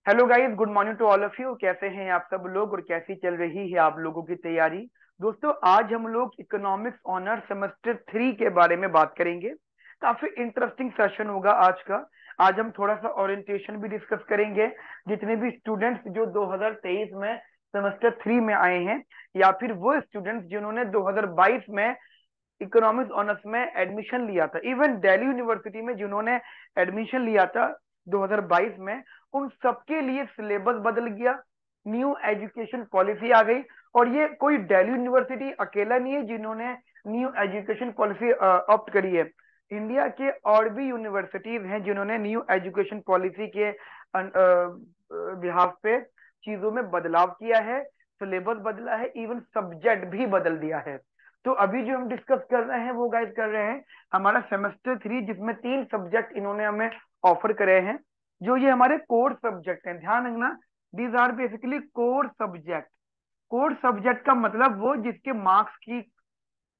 Hello guys, good morning to all of you. कैसे हैं आप सब लोग और कैसी चल रही है आप लोगों की तैयारी? दोस्तों, आज हम लोग इकोनॉमिक्स ऑनर सेमेस्टर 3 के बारे में बात करेंगे। काफी इंटरेस्टिंग सेशन होगा आज का। आज हम थोड़ा सा ओरिएंटेशन भी डिस्कस करेंगे। जितने भी स्टूडेंट्स जो 2023 में सेमेस्टर 3 में आए हैं, या फिर वो स्टूडेंट्स जिन्होंने 2022 में इकोनॉमिक्स ऑनर्स में एडमिशन लिया था, इवन दिल्ली यूनिवर्सिटी में जिन्होंने एडमिशन लिया था 2022 में, उन सबके लिए सिलेबस बदल गया। न्यू एजुकेशन पॉलिसी आ गई। और ये कोई दिल्ली यूनिवर्सिटी अकेला नहीं है जिन्होंने न्यू एजुकेशन पॉलिसी ऑप्ट करी है। इंडिया के और भी यूनिवर्सिटीज हैं जिन्होंने न्यू एजुकेशन पॉलिसी के बिहाफ पे चीजों में बदलाव किया है। सिलेबस बदला है, इवन सब्जेक्ट भी बदल दिया है। तो अभी जो हम डिस्कस कर रहे हैं वो गाइस कर रहे हैं हमारा सेमेस्टर 3, जिसमें 3 सब्जेक्ट इन्होंने हमें ऑफर करे हैं। जो ये हमारे कोर सब्जेक्ट हैं, ध्यान रखना, these are basically core subject. Core subject का मतलब वो जिसके मार्क्स की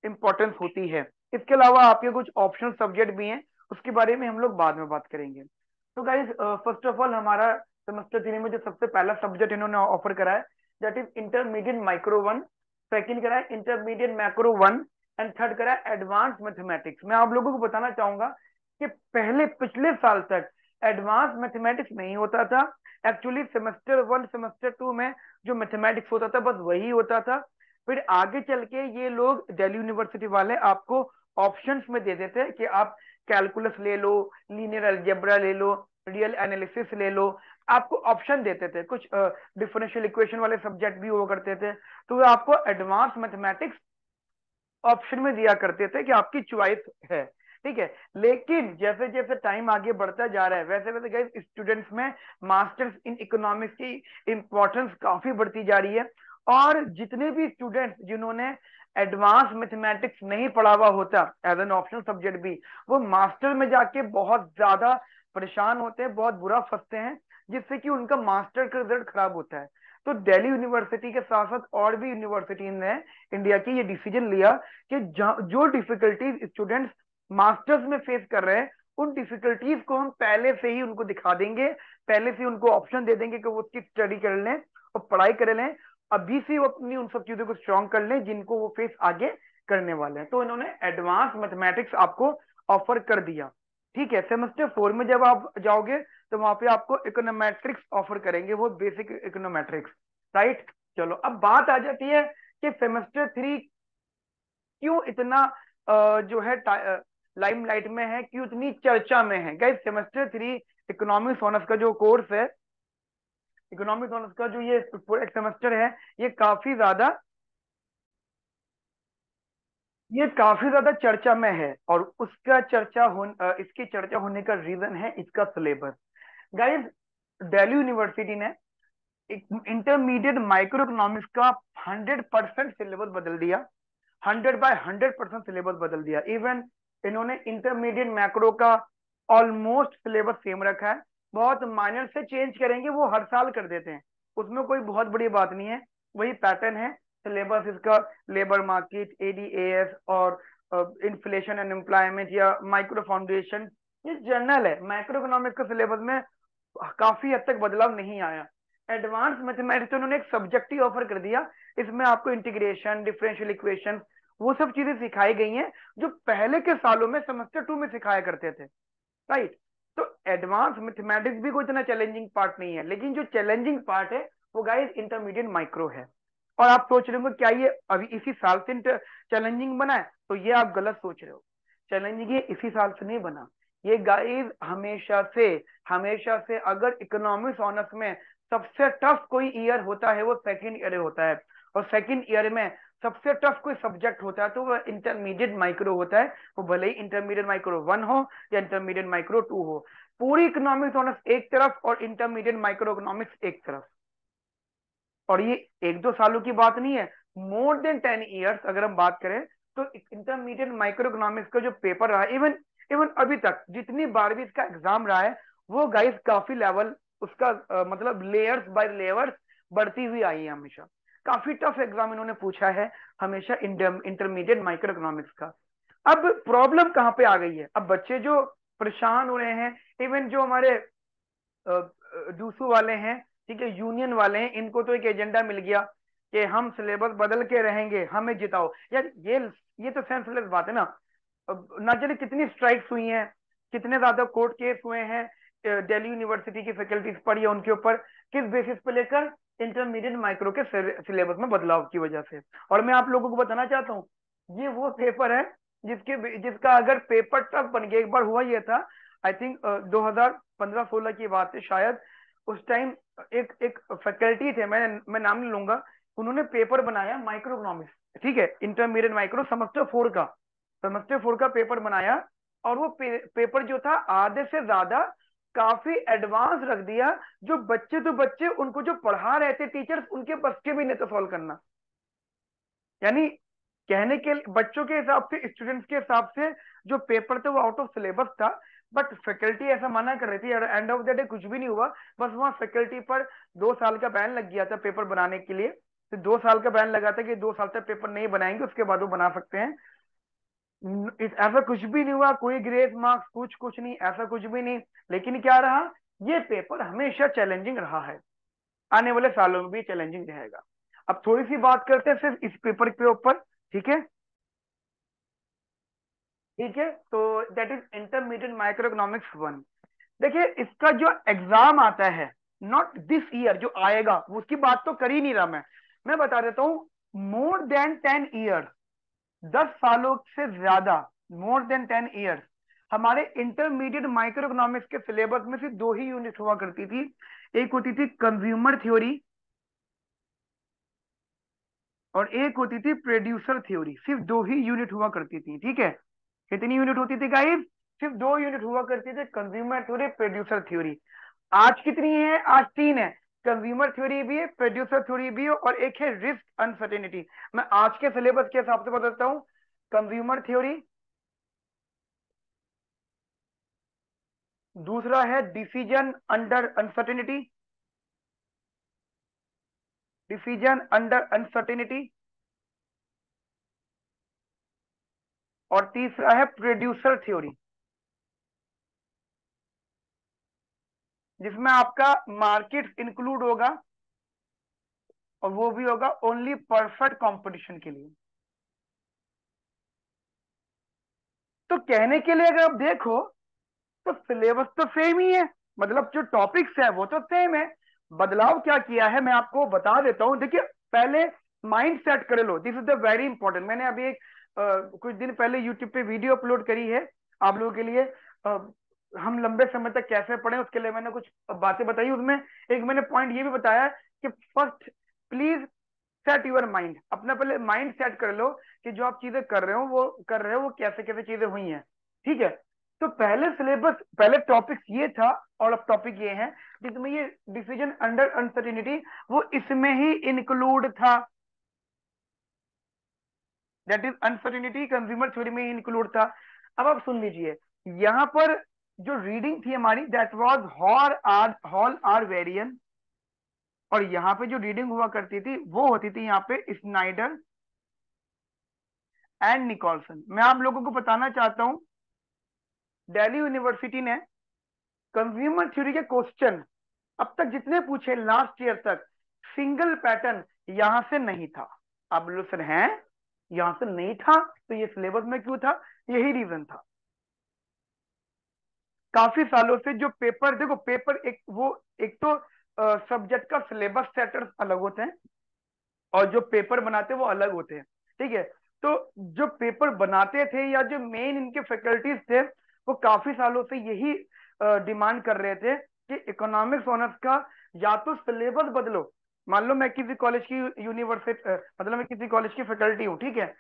इंपॉर्टेंस होती है। इसके अलावा आपके कुछ ऑप्शनल सब्जेक्ट भी हैं, उसके बारे में हम लोग बाद में बात करेंगे। तो गाइज, फर्स्ट ऑफ ऑल हमारा सेमेस्टर 3 में जो सबसे पहला सब्जेक्ट इन्होंने ऑफर करा है, that is intermediate micro one. Second करा है intermediate macro one. And third करा है एडवांस मैथमेटिक्स। मैं आप लोगों को बताना चाहूंगा कि पहले पिछले साल तक एडवांस मैथमेटिक्स नहीं होता था। एक्चुअली सेमेस्टर 1 सेमेस्टर 2 में जो मैथमेटिक्स होता था बस वही होता था। फिर आगे चल के ये लोग दिल्ली यूनिवर्सिटी वाले आपको ऑप्शंस में दे देते हैं कि आप कैलकुलस ले लो, लीनियर अलजेब्रा ले लो, रियल एनालिसिस ले लो। आपको ऑप्शन देते थे। कुछ डिफरेंशियल इक्वेशन वाले सब्जेक्ट भी हुआ करते थे, तो वो आपको एडवांस मैथमेटिक्स ऑप्शन में दिया करते थे कि आपकी चॉइस है। ठीक है। लेकिन जैसे जैसे टाइम आगे बढ़ता जा रहा है, वैसे वैसे गाइस स्टूडेंट्स में मास्टर्स इन इकोनॉमिक्स की इंपॉर्टेंस काफी बढ़ती जा रही है। और जितने भी स्टूडेंट्स जिन्होंने एडवांस मैथमेटिक्स नहीं पढ़ा हुआ होता एज एन ऑप्शनल सब्जेक्ट भी, वो मास्टर में जाके बहुत ज्यादा परेशान होते हैं, बहुत बुरा फंसते हैं, जिससे कि उनका मास्टर का रिजल्ट खराब होता है। तो दिल्ली यूनिवर्सिटी के साथ साथ और भी यूनिवर्सिटी ने इंडिया की ये डिसीजन लिया कि जो डिफिकल्टीज स्टूडेंट्स मास्टर्स में फेस कर रहे हैं, उन डिफिकल्टीज को हम पहले से ही उनको दिखा देंगे, पहले से उनको ऑप्शन दे देंगे कि वो उसकी स्टडी कर लें और पढ़ाई कर लें। अभी से वो अपनी उन सब चीजों को स्ट्रॉन्ग कर लें जिनको वो फेस आगे करने वाले हैं। तो इन्होंने एडवांस मैथमेटिक्स आपको ऑफर कर दिया। ठीक है। सेमेस्टर 4 में जब आप जाओगे तो वहां पे आपको इकोनोमेट्रिक्स ऑफर करेंगे, वो बेसिक इकोनोमेट्रिक्स। राइट। चलो, अब बात आ जाती है कि सेमेस्टर 3 क्यों इतना जो है लाइमलाइट में है, क्यों इतनी चर्चा में है। गाइस, सेमेस्टर 3 इकोनॉमिक्स ऑनर्स का जो कोर्स है, इकोनॉमिक्स ऑनर्स का जो ये पूरा सेमेस्टर है, ये काफी ज्यादा ये काफी ज्यादा चर्चा में है। और इसकी चर्चा होने का रीजन है इसका सिलेबस। गाइस, दिल्ली यूनिवर्सिटी ने इंटरमीडिएट माइक्रो इकोनॉमिक्स का 100% सिलेबस बदल दिया। 100/100% सिलेबस बदल दिया। इवन इन्होंने इंटरमीडिएट मैक्रो का ऑलमोस्ट सिलेबस सेम रखा है। बहुत माइनर से चेंज करेंगे, वो हर साल कर देते हैं, उसमें कोई बहुत बड़ी बात नहीं है। वही पैटर्न है सिलेबस इसका। लेबर मार्केट, एडीएएस और इन्फ्लेशन एंड एम्प्लॉयमेंट या माइक्रो फाउंडेशन, ये जनरल है। माइक्रो इकोनॉमिक्स का सिलेबस में काफी हद तक बदलाव नहीं आया। एडवांस मैथमेटिक्स तो उन्होंने एक सब्जेक्ट ही ऑफर कर दिया। इसमें आपको इंटीग्रेशन, डिफरेंशियल इक्वेशन, वो सब चीजें सिखाई गई हैं जो पहले के सालों में सेमेस्टर 2 में सिखाया करते थे। राइट। तो एडवांस मैथमेटिक्स भी कोई इतना चैलेंजिंग पार्ट नहीं है, लेकिन जो चैलेंजिंग पार्ट है वो गाइस इंटरमीडिएट माइक्रो है। और आप सोच रहे हो क्या ये अभी इसी साल से चैलेंजिंग बना है? तो ये आप गलत सोच रहे हो। चैलेंजिंग ये इसी साल से नहीं बना। ये गाइस हमेशा से अगर इकोनॉमिक्स ऑनर्स में सबसे टफ कोई ईयर होता है वो सेकंड ईयर होता है। और सेकंड ईयर में सबसे टफ कोई सब्जेक्ट होता है तो वो इंटरमीडिएट माइक्रो होता है। वो भले ही इंटरमीडिएट माइक्रो 1 हो या इंटरमीडिएट माइक्रो 2 हो। पूरी इकोनॉमिक्स ऑनर्स एक तरफ और इंटरमीडिएट माइक्रो इकोनॉमिक्स एक तरफ। और ये 1-2 सालों की बात नहीं है, मोर देन 10 ईयर्स अगर हम बात करें। तो इंटरमीडिएट माइक्रो इकोनॉमिक्स का जो पेपर रहा है, इवन इवन अभी तक जितनी बार भी इसका एग्जाम रहा है, वो गाइस काफी लेवल उसका मतलब लेयर्स बाय लेयर्स बढ़ती हुई आई है हमेशा। काफी टफ एग्जाम इन्होंने पूछा है हमेशा इंटरमीडिएट माइक्रो इकोनॉमिक्स का। अब प्रॉब्लम कहाँ पे आ गई है? अब बच्चे जो परेशान हो रहे हैं, इवन जो हमारे डूसू वाले हैं, ठीक है, यूनियन वाले हैं, इनको तो एक एजेंडा मिल गया कि हम सिलेबस बदल के रहेंगे, हमें जिताओ। यार ये तो सेंसलेस बात है ना। ना जाने कितनी स्ट्राइक्स हुई हैं, कितने ज्यादा कोर्ट केस हुए हैं दिल्ली यूनिवर्सिटी की फैकल्टीज पर या उनके ऊपर, किस बेसिस पे लेकर, इंटरमीडिएट माइक्रो के सिलेबस में बदलाव की वजह से। और मैं आप लोगों को बताना चाहता हूँ, ये वो पेपर है जिसका अगर पेपर टफ बन गया, एक बार हुआ ये था, आई थिंक 2015-16 की बात है शायद। उस टाइम एक फैकल्टी थे, मैं नाम नहीं लूंगा, उन्होंने पेपर बनाया माइक्रो इकोनॉमिक्स, ठीक है, इंटरमीडिएट माइक्रो सेमेस्टर 4 का पेपर बनाया। और वो पेपर जो था आधे से ज्यादा काफी एडवांस रख दिया, जो बच्चे तो बच्चे, उनको जो पढ़ा रहे थे टीचर्स, उनके बस के भी नहीं तो सॉल्व करना। यानी कहने के बच्चों के हिसाब से, स्टूडेंट्स के हिसाब से जो पेपर थे वो आउट ऑफ सिलेबस था, बट फैकल्टी ऐसा मना कर रही थी। एंड ऑफ द डे कुछ भी नहीं हुआ, बस वहां फैकल्टी पर 2 साल का बैन लग गया था पेपर बनाने के लिए। तो 2 साल का बैन लगा था कि 2 साल तक पेपर नहीं बनाएंगे, उसके बाद वो बना सकते हैं। ऐसा कुछ भी नहीं हुआ, कोई ग्रेस मार्क्स, कुछ नहीं, ऐसा कुछ भी नहीं। लेकिन क्या रहा, ये पेपर हमेशा चैलेंजिंग रहा है, आने वाले सालों में भी चैलेंजिंग रहेगा। अब थोड़ी सी बात करते हैं सिर्फ इस पेपर के ऊपर, ठीक है। ठीक है, तो that is intermediate micro economics 1। देखिए इसका जो एग्जाम आता है, नॉट दिस ईयर, जो आएगा उसकी बात तो कर ही नहीं रहा मैं बता देता हूं। मोर देन 10 ईयर्स, 10 सालों से ज्यादा, मोर देन 10 ईयर्स, हमारे इंटरमीडिएट माइक्रो इकोनॉमिक्स के सिलेबस में सिर्फ 2 ही यूनिट हुआ करती थी। एक होती थी कंज्यूमर थ्योरी, और एक होती थी प्रोड्यूसर थ्योरी। सिर्फ 2 ही यूनिट हुआ करती थी, ठीक है। कितनी यूनिट होती थी गाइस? सिर्फ 2 यूनिट हुआ करती थी, कंज्यूमर थ्योरी, प्रोड्यूसर थ्योरी। आज कितनी है? आज 3 है। कंज्यूमर थ्योरी भी है, प्रोड्यूसर थ्योरी भी है, और एक है रिस्क अनसर्टेनिटी। मैं आज के सिलेबस के हिसाब से बताता हूँ। कंज्यूमर थ्योरी, दूसरा है decision under uncertainty, decision under uncertainty, और तीसरा है प्रोड्यूसर थ्योरी, जिसमें आपका मार्केट इंक्लूड होगा, और वो भी होगा ओनली परफेक्ट कंपटीशन के लिए। तो कहने के लिए अगर आप देखो, तो सिलेबस तो सेम ही है, मतलब जो टॉपिक्स है वो तो सेम है। बदलाव क्या किया है मैं आपको बता देता हूं। देखिए पहले माइंड सेट कर लो, this is the very important. मैंने अभी एक कुछ दिन पहले यूट्यूब पे वीडियो अपलोड करी है आप लोगों के लिए। हम लंबे समय तक कैसे पढ़े उसके लिए मैंने कुछ बातें बताई, उसमें एक मैंने पॉइंट ये भी बताया कि first, please set your mind. अपना पहले माइंड सेट कर लो कि जो आप चीजें कर रहे हो वो कैसे कैसे चीजें हुई हैं, ठीक है। तो पहले सिलेबस, पहले टॉपिक ये था, और अब टॉपिक ये है जिसमें ये डिसीजन अंडर अनसर्टिनिटी वो इसमें ही इंक्लूड था। That is uncertainty consumer theory में ही इंक्लूड था। अब आप सुन लीजिए, यहाँ पर जो रीडिंग थी हमारी, दैट वाज हॉल आर वेरियन, और यहाँ पे जो रीडिंग हुआ करती थी वो होती थी यहाँ पे स्नाइडर एंड निकोलसन। मैं आप लोगों को बताना चाहता हूं, दिल्ली यूनिवर्सिटी ने कंज्यूमर थ्योरी के क्वेश्चन अब तक जितने पूछे लास्ट ईयर तक, सिंगल पैटर्न यहां से नहीं था। अब लोग सर हैं, यहां से नहीं था तो ये सिलेबस में क्यों था? यही रीजन था। काफी सालों से जो पेपर, देखो पेपर एक वो, एक तो सब्जेक्ट का सिलेबस सेटर्स अलग होते हैं, और जो पेपर बनाते हैं वो अलग होते हैं, ठीक है। तो जो पेपर बनाते थे या जो मेन इनके फैकल्टीज थे, वो काफी सालों से यही डिमांड कर रहे थे कि इकोनॉमिक्स ऑनर्स का या तो सिलेबस बदलो। मान लो मैं किसी कॉलेज की यूनिवर्सिटी, मतलब मैं किसी कॉलेज की फैकल्टी हूँ, ठीक है।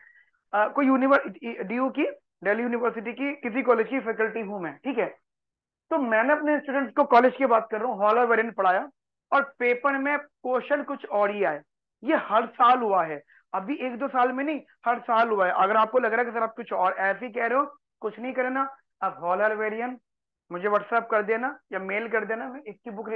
कोई यूनिवर्सिटी, डीयू की, दिल्ली यूनिवर्सिटी की किसी कॉलेज की फैकल्टी हूँ मैं, ठीक है। तो मैंने अपने स्टूडेंट्स को, कॉलेज की बात कर रहा हूँ, हॉल और वेरिएंट पढ़ाया, और पेपर में क्वेश्चन कुछ और ही आए। ये हर साल हुआ है, अभी 1-2 साल में नहीं, हर साल हुआ है। अगर आपको लग रहा है कि सर आप कुछ और ऐसे ही कह रहे हो, कुछ नहीं करना, आप हॉल और वेरिएंट मुझे व्हाट्सएप कर देना या मेल कर देना, मैं इसकी बुक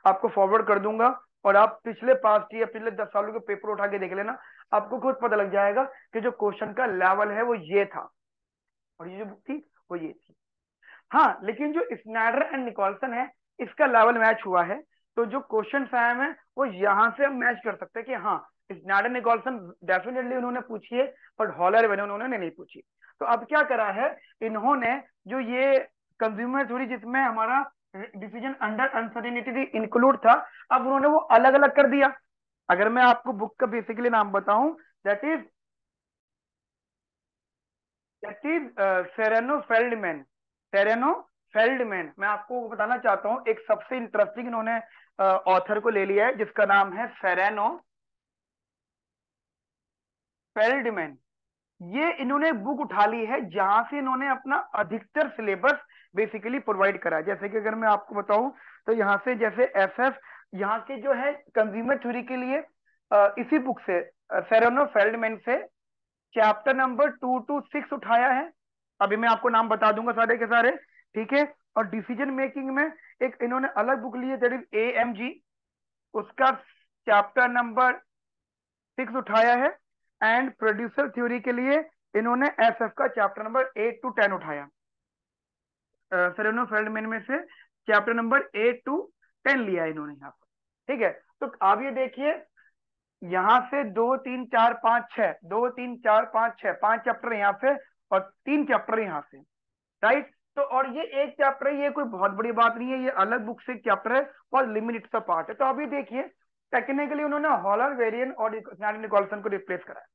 आपको फॉरवर्ड कर दूंगा। और आप पिछले पास्ट या पिछले 10 सालों के पेपर उठा के देख लेना, आपको खुद पता लग जाएगा कि जो क्वेश्चन का लेवल है वो ये था, और ये जो बुक थी वो ये थी। हाँ, लेकिन जो स्नाइडर एंड निकोलसन है, इसका लेवल मैच हुआ है, तो जो क्वेश्चन आए हैं वो यहाँ से हम मैच कर सकते हैं कि हाँ स्नैडन निकोलसन डेफिनेटली उन्होंने पूछी है, बट हॉलर वेन उन्होंने नहीं पूछी। तो अब क्या करा है इन्होंने, जो ये कंज्यूमर थ्योरी जिसमें हमारा डिसीजन अंडर अनसर्टेनिटी इंक्लूड था, अब उन्होंने वो अलग अलग कर दिया। अगर मैं आपको बुक का बेसिकली नाम बताऊं, दैट इज सेरेनो फेल्डमैन। सेरेनो फेल्डमैन, मैं आपको बताना चाहता हूँ एक सबसे इंटरेस्टिंग इन्होंने ऑथर को ले लिया है जिसका नाम है सेरेनो फेल्डमैन। ये इन्होंने बुक उठा ली है जहां से इन्होंने अपना अधिकतर सिलेबस बेसिकली प्रोवाइड करा है। जैसे कि अगर मैं आपको बताऊं तो यहाँ से जैसे एसएफ यहाँ के जो है कंज्यूमर थ्योरी के लिए इसी बुक से सेरेनो फेल्डमैन से चैप्टर नंबर 2 to 6 उठाया है। अभी मैं आपको नाम बता दूंगा सारे के सारे, ठीक है। और डिसीजन मेकिंग में एक इन्होंने अलग बुक ली है, दैट इज AMG, उसका चैप्टर नंबर 6 उठाया है। एंड प्रोड्यूसर थ्योरी के लिए इन्होंने SF का चैप्टर नंबर 8 to 10 उठाया। सेरेनो फेल्डमैन में से चैप्टर नंबर 8 to 10 लिया है इन्होंने यहाँ पर, ठीक है। तो आप ये देखिए यहाँ से 2 3 4 5 6, 2 3 4 5 6, 5 चैप्टर यहाँ से और 3 चैप्टर यहाँ से, राइट। तो और ये एक चैप्टर है, ये कोई बहुत बड़ी बात नहीं है, ये अलग बुक से एक चैप्टर है और लिमिटेड सा पार्ट है। तो अभी देखिए टेक्निकली उन्होंने हॉलर वेरिएंट और निकोलसन को रिप्लेस करा है।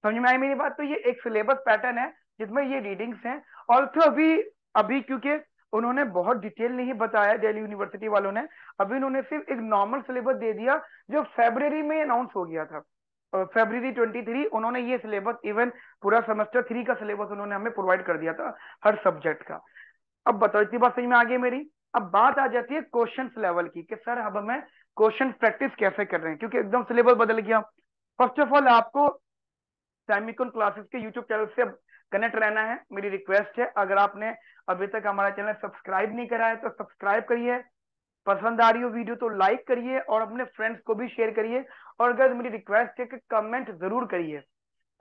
समझ में आई मेरी बात। तो ये एक सिलेबस पैटर्न है जिसमें ये रीडिंग्स हैं। और तो अभी अभी क्योंकि उन्होंने बहुत डिटेल नहीं बताया दिल्ली यूनिवर्सिटी वालों ने, अभी उन्होंने सिर्फ एक नॉर्मल सिलेबस दे दिया जो फरवरी में अनाउंस हो गया था। फरवरी 23 उन्होंने ये सिलेबस, इवन पूरा सेमेस्टर 3 का सिलेबस उन्होंने हमें प्रोवाइड कर दिया था हर सब्जेक्ट का। अब बताओ इतनी बात समझ में आ गई मेरी। अब बात आ जाती है क्वेश्चन लेवल की कि सर अब हमें क्वेश्चन प्रैक्टिस कैसे कर रहे हैं क्योंकि एकदम सिलेबस बदल गया। फर्स्ट ऑफ ऑल आपको सैमिकॉन क्लासेस के यूट्यूब चैनल से कनेक्ट रहना है। मेरी रिक्वेस्ट है अगर आपने अभी तक हमारा चैनल सब्सक्राइब नहीं करा है तो सब्सक्राइब करिए, पसंद आ रही हो वीडियो तो लाइक करिए और अपने फ्रेंड्स को भी शेयर करिए। और अगर मेरी रिक्वेस्ट है कि कमेंट जरूर करिए,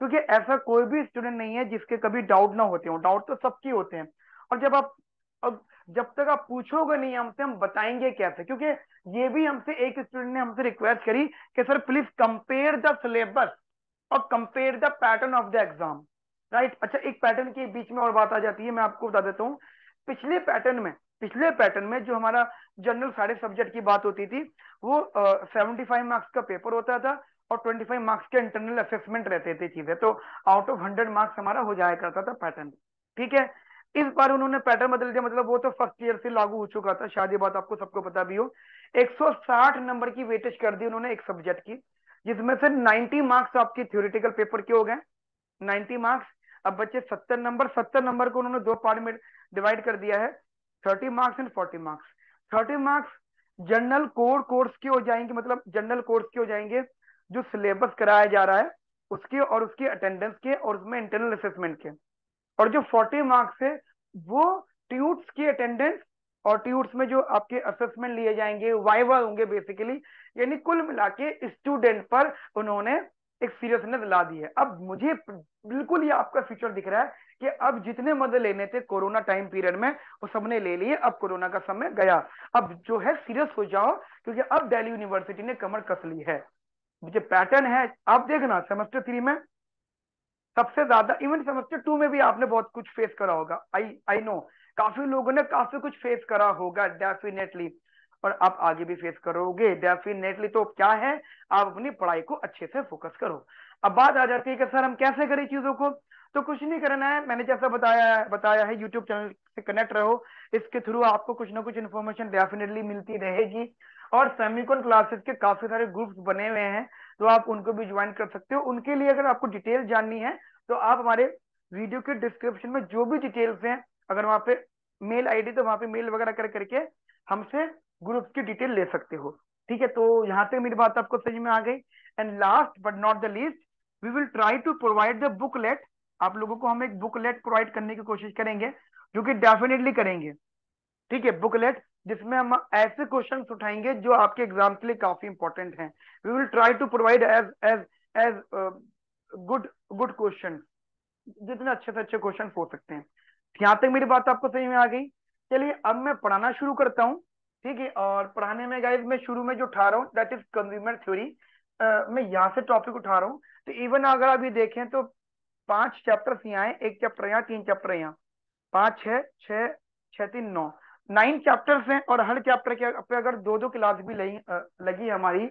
क्योंकि ऐसा कोई भी स्टूडेंट नहीं है जिसके कभी डाउट ना होते हो, डाउट तो सबके होते हैं। और अब जब तक आप पूछोगे नहीं हमसे, हम बताएंगे कैसे। क्योंकि ये भी हमसे एक स्टूडेंट ने हमसे रिक्वेस्ट करी कि sir please compare the syllabus और compare the pattern of the exam, right. अच्छा एक पैटर्न के बीच में और बात आ जाती है, मैं आपको बता देता हूँ। पिछले पैटर्न में पिछले पैटर्न में जो हमारा जनरल सारे सब्जेक्ट की बात होती थी, वो 75 मार्क्स का पेपर होता था और 25 मार्क्स के इंटरनल असेसमेंट रहते थे चीजें। तो आउट ऑफ 100 मार्क्स हमारा हो जाया करता था पैटर्न, ठीक है। इस बार उन्होंने पैटर्न बदल दिया, मतलब वो तो फर्स्ट ईयर से लागू हो चुका था, शायद ये बात आपको सबको पता भी हो। 160 नंबर की वेटेज कर दी उन्होंने एक सब्जेक्ट की, जिसमें से 90 मार्क्स आपके थ्योरेटिकल पेपर के हो गए, 90 मार्क्स। अब बच्चे 70 नंबर, 70 नंबर को उन्होंने दो पार्ट में डिवाइड कर दिया है, 30 marks and 40 marks. 30 marks general core course के हो जाएंगे, मतलब जनरल कोर्स के हो जाएंगे जो सिलेबस कराया जा रहा है उसके और उसके अटेंडेंस के और उसमें इंटरनल असेसमेंट के। और जो 40 मार्क्स है वो ट्यूट्स की अटेंडेंस और ट्यूट्स में जो आपके असेसमेंट लिए जाएंगे, वाइवा होंगे बेसिकली। यानी कुल मिला के स्टूडेंट पर उन्होंने एक सीरियसनेस ला दी है। अब मुझे बिल्कुल ये आपका फ्यूचर दिख रहा है कि अब जितने मजे लेने थे कोरोना टाइम पीरियड में वो सबने ले लिए, अब कोरोना का समय गया। अब जो है सीरियस हो जाओ, क्योंकि अब दिल्ली यूनिवर्सिटी ने कमर कस ली है। मुझे पैटर्न है, आप देखना सेमेस्टर 3 में सबसे ज्यादा, इवन सेमेस्टर 2 में भी आपने बहुत कुछ फेस करा होगा, आई नो काफी लोगों ने काफी कुछ फेस करा होगा डेफिनेटली, और आप आगे भी फेस करोगे डेफिनेटली। तो क्या है, आप अपनी पढ़ाई को अच्छे से फोकस करो। अब बात आ जाती है कि सर हम कैसे करें चीजों को। तो कुछ नहीं करना है, मैंने जैसा बताया है यूट्यूब चैनल से कनेक्ट रहो, इसके थ्रू आपको कुछ ना कुछ इन्फॉर्मेशन डेफिनेटली मिलती रहेगी। और सेमिकॉन क्लासेस के काफी सारे ग्रुप्स बने हुए हैं, तो आप उनको भी ज्वाइन कर सकते हो। उनके लिए अगर आपको डिटेल जाननी है तो आप हमारे वीडियो के डिस्क्रिप्शन में जो भी डिटेल्स हैं, अगर वहां पे मेल आईडी, तो वहां पे मेल वगैरह करके हमसे ग्रुप की डिटेल ले सकते हो, ठीक है। तो यहाँ तक मेरी बात आपको समझ में आ गई। And last but not the least, we will try to provide the booklet. आप लोगों को हम एक बुकलेट प्रोवाइड करने की कोशिश करेंगे, जो कि डेफिनेटली करेंगे, ठीक है। बुकलेट जिसमें हम ऐसे क्वेश्चन उठाएंगे जो आपके एग्जाम के लिए काफी इंपॉर्टेंट हैं। We will try to provide as as as good good question, जितने अच्छे से अच्छे क्वेश्चन हो सकते हैं। यहाँ तक मेरी बात आपको समझ में आ गई। चलिए अब मैं पढ़ाना शुरू करता हूँ, ठीक है। और पढ़ाने में गाइस मैं शुरू में जो उठा रहा हूँ दैट इज कंज्यूमर थ्योरी। मैं यहाँ से टॉपिक उठा रहा हूँ। तो इवन अगर अभी देखें तो 5 चैप्टर्स यहाँ है, 1 चैप्टर यहाँ, 3 चैप्टर यहाँ, 5 6 6 6 3 9, 9 चैप्टर्स हैं। और हर चैप्टर के पे अगर 2 2 क्लास भी लगी हमारी,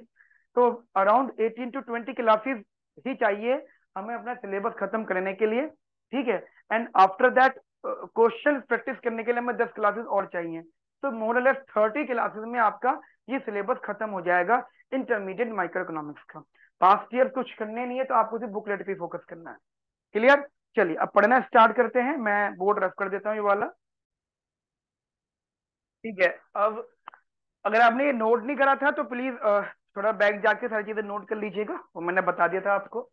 तो अराउंड 18 to 20 क्लासेस ही चाहिए हमें अपना सिलेबस खत्म करने के लिए। ठीक है। And after that question practice करने के लिए हमें 10 क्लासेस और चाहिए। तो मोर लेस 30 क्लासेस में आपका ये सिलेबस खत्म हो जाएगा इंटरमीडिएट माइक्रो इकोनॉमिक्स का। पास्ट ईयर कुछ करने नहीं है, तो आपको सिर्फ बुकलेट पे फोकस करना है। क्लियर? चलिए अब पढ़ना स्टार्ट करते हैं। मैं बोर्ड रफ कर देता हूँ ये वाला। ठीक है। अब अगर आपने ये नोट नहीं करा था तो प्लीज थोड़ा बैक जाके सारी चीजें नोट कर लीजिएगा, वो मैंने बता दिया था आपको।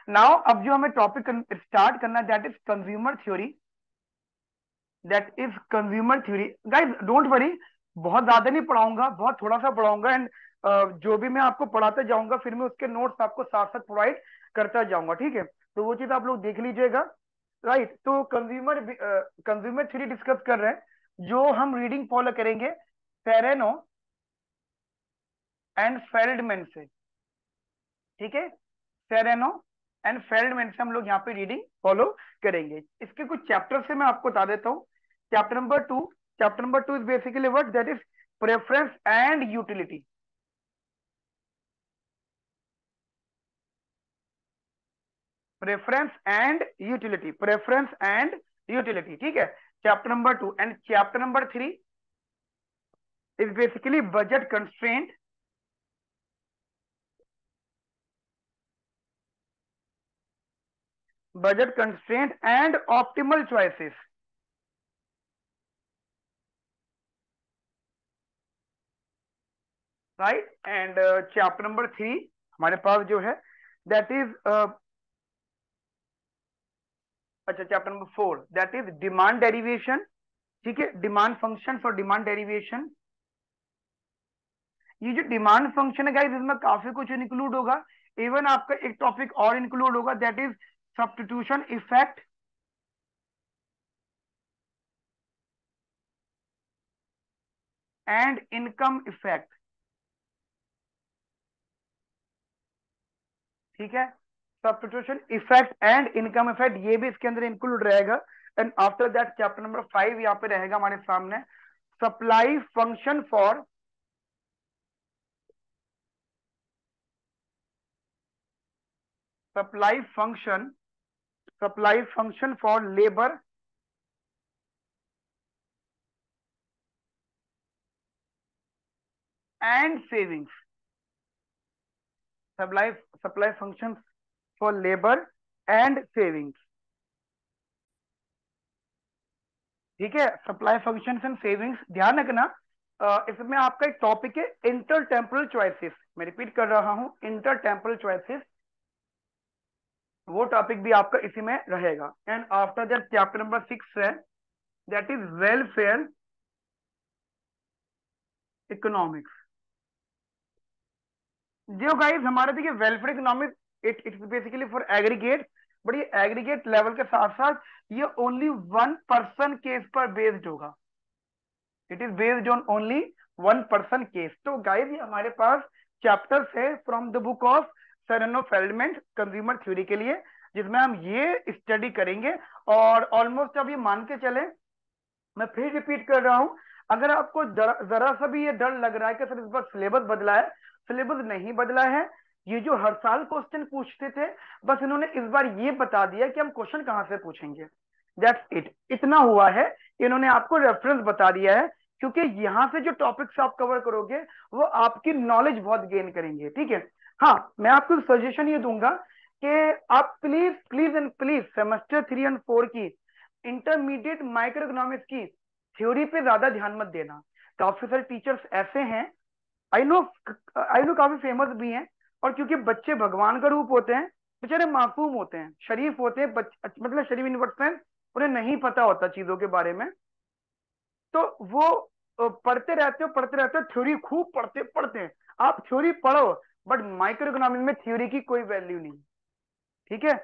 नाउ अब जो हमें टॉपिक स्टार्ट करना, that is consumer theory. That is consumer theory. Guys don't worry, बहुत ज्यादा नहीं पढ़ाऊंगा, बहुत थोड़ा सा पढ़ाऊंगा। एंड जो भी मैं आपको पढ़ाते जाऊंगा फिर मैं उसके नोट्स आपको साथ साथ प्रोवाइड करता जाऊंगा। ठीक है, तो वो चीज आप लोग देख लीजिएगा। राइट, तो कंज्यूमर थ्योरी डिस्कस कर रहे हैं। जो हम रीडिंग फॉलो करेंगे फेरेनो एंड फेल्डमैन से। ठीक है, फेरेनो एंड फेल्डमैन से हम लोग यहाँ पे रीडिंग फॉलो करेंगे। इसके कुछ चैप्टर से मैं आपको बता देता हूँ। Chapter number 2 is basically what, that is preference and utility. Preference and utility ठीक है, chapter number 2। And chapter number 3 is basically budget constraint, and optimal choices. Right, and chapter number 3 हमारे पास जो है दैट इज अच्छा, chapter number 4 that is demand derivation. ठीक है, demand function और demand derivation. ये जो डिमांड फंक्शन है गाइस, इसमें काफी कुछ इंक्लूड होगा। इवन आपका एक टॉपिक और इंक्लूड होगा, that is substitution effect and income effect. ठीक है, substitution effect and income effect ये भी इसके अंदर इंक्लूड रहेगा। And after that chapter number 5 यहाँ पे रहेगा हमारे सामने, supply function for supply function supply function for labour and savings. Supply function for labour and savings. ठीक है, सप्लाई फंक्शंस एंड सेविंग्स ध्यान रखना। इसमें आपका एक टॉपिक है इंटर टेम्पोरल चॉइसेस। मैं रिपीट कर रहा हूं, इंटर टेम्पोरल चॉइसेस, वो टॉपिक भी आपका इसी में रहेगा। And after that chapter number 6 है, दैट इज वेलफेयर इकोनॉमिक्स। जो गाइस हमारे देखिए welfare economics, it's basically for aggregate. But ये एग्रीगेट लेवल के साथ साथ ये ओनली 1 पर्सन केस पर बेस्ड होगा। It is based on only 1 person case. तो गाइस ये हमारे पास चैप्टर्स है from the book of Serrano Feldman consumer theory के लिए, जिसमें हम ये स्टडी करेंगे। और ऑलमोस्ट अब ये मान के चले, मैं फिर रिपीट कर रहा हूं, अगर आपको जरा सा भी ये डर लग रहा है कि सर इस बार सिलेबस बदला है, सिलेबस नहीं बदला है। ये जो हर साल क्वेश्चन पूछते थे, बस इन्होंने इस बार ये बता दिया कि हम क्वेश्चन कहां से पूछेंगे। दैट्स इट, इतना हुआ है। इन्होंने आपको रेफरेंस बता दिया है, क्योंकि यहाँ से जो टॉपिक्स आप कवर करोगे वो आपकी नॉलेज बहुत गेन करेंगे। ठीक है। हाँ, मैं आपको सजेशन ये दूंगा कि आप please please and please semester 3 और 4 की इंटरमीडिएट माइक्रो इकोनॉमिक्स की थ्योरी पे ज्यादा ध्यान मत देना। काफी सारे टीचर्स ऐसे हैं, आई नो आई नो काफी फेमस भी हैं। और क्योंकि बच्चे भगवान का रूप होते हैं, बेचारे मासूम होते हैं, शरीफ होते हैं, मतलब शरीफ इन वर्ड सेंस, उन्हें नहीं पता होता चीजों के बारे में। तो वो पढ़ते रहते हो थ्योरी खूब पढ़ते पढ़ते हैं। आप थ्योरी पढ़ो, बट माइक्रो इकोनॉमिक्स में थ्योरी की कोई वैल्यू नहीं। ठीक है,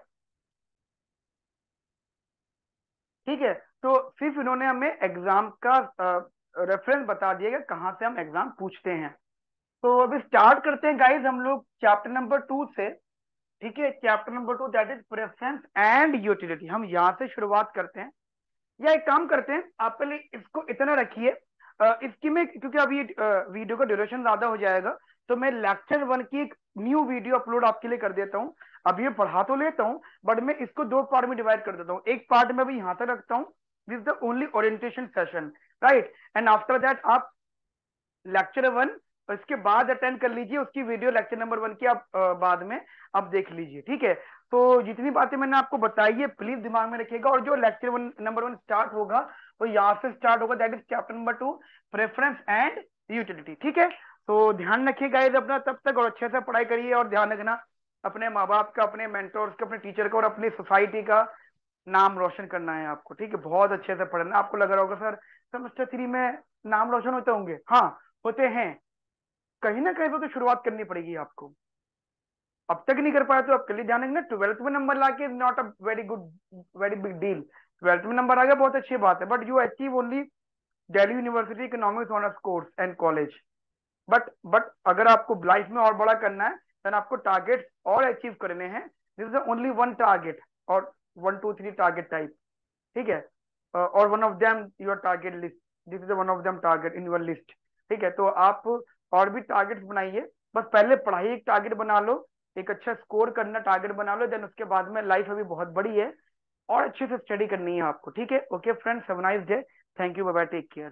ठीक है। तो सिर्फ इन्होंने हमें एग्जाम का रेफरेंस बता दिएगा कहाँ से हम एग्जाम पूछते हैं। तो अभी स्टार्ट करते हैं गाइज हम लोग चैप्टर नंबर 2 से। ठीक है, chapter number 2 that is preference and utility, हम यहाँ से शुरुआत करते हैं। या एक काम करते हैं, आप पहले इसको इतना रखिए, इसकी में क्योंकि अभी वीडियो का ड्यूरेशन ज्यादा हो जाएगा, तो मैं लेक्चर 1 की एक न्यू वीडियो अपलोड आपके लिए कर देता हूँ। अभी ये पढ़ा तो लेता हूँ, बट मैं इसको 2 पार्ट में डिवाइड कर देता हूँ। एक पार्ट में अभी यहाँ तक रखता हूँ, this is the only orientation session, right. And after that आप लेक्चर 1 इसके बाद अटेंड कर लीजिए, उसकी वीडियो लेक्चर नंबर 1 की आप बाद में आप देख लीजिए। ठीक है, तो जितनी बातें मैंने आपको बताई है प्लीज दिमाग में रखिएगा। और जो लेक्चर नंबर 1 स्टार्ट होगा वो यहाँ से स्टार्ट होगा, that is chapter number 2 preference and utility. ठीक है, तो ध्यान रखिएगा अपना तब तक, और अच्छे से पढ़ाई करिए। और ध्यान रखना अपने माँ बाप का, अपने मेंटोर्स का, अपने टीचर का और अपनी सोसाइटी का नाम रोशन करना है आपको। ठीक है, बहुत अच्छे से पढ़ना। आपको लग रहा होगा सर सेमेस्टर 3 में नाम रोशन होते होंगे, हाँ होते हैं। कहीं ना कहीं तो शुरुआत करनी पड़ेगी आपको। अब तक नहीं कर पाए तो अब के लिए ध्यान रखना, 12th में नंबर लाके not a very good, very big deal. 12th में नंबर आ गया बहुत अच्छी बात है, but you achieve only Delhi university economics honours course and college. But अगर आपको लाइफ में और बड़ा करना है, देन आपको टारगेट और अचीव करने हैं। This is only one target, और 1 2 3 टारगेट टाइप। ठीक है, और one of them your target list, this is one of them target in your list. ठीक है, तो आप और भी टारगेट्स बनाइए, बस पहले पढ़ाई एक टारगेट बना लो, एक अच्छा स्कोर करना टारगेट बना लो, देन उसके बाद में लाइफ अभी बहुत बड़ी है और अच्छे से स्टडी करनी है आपको। ठीक है, okay friends, have a nice day, thank you, bye bye, take care.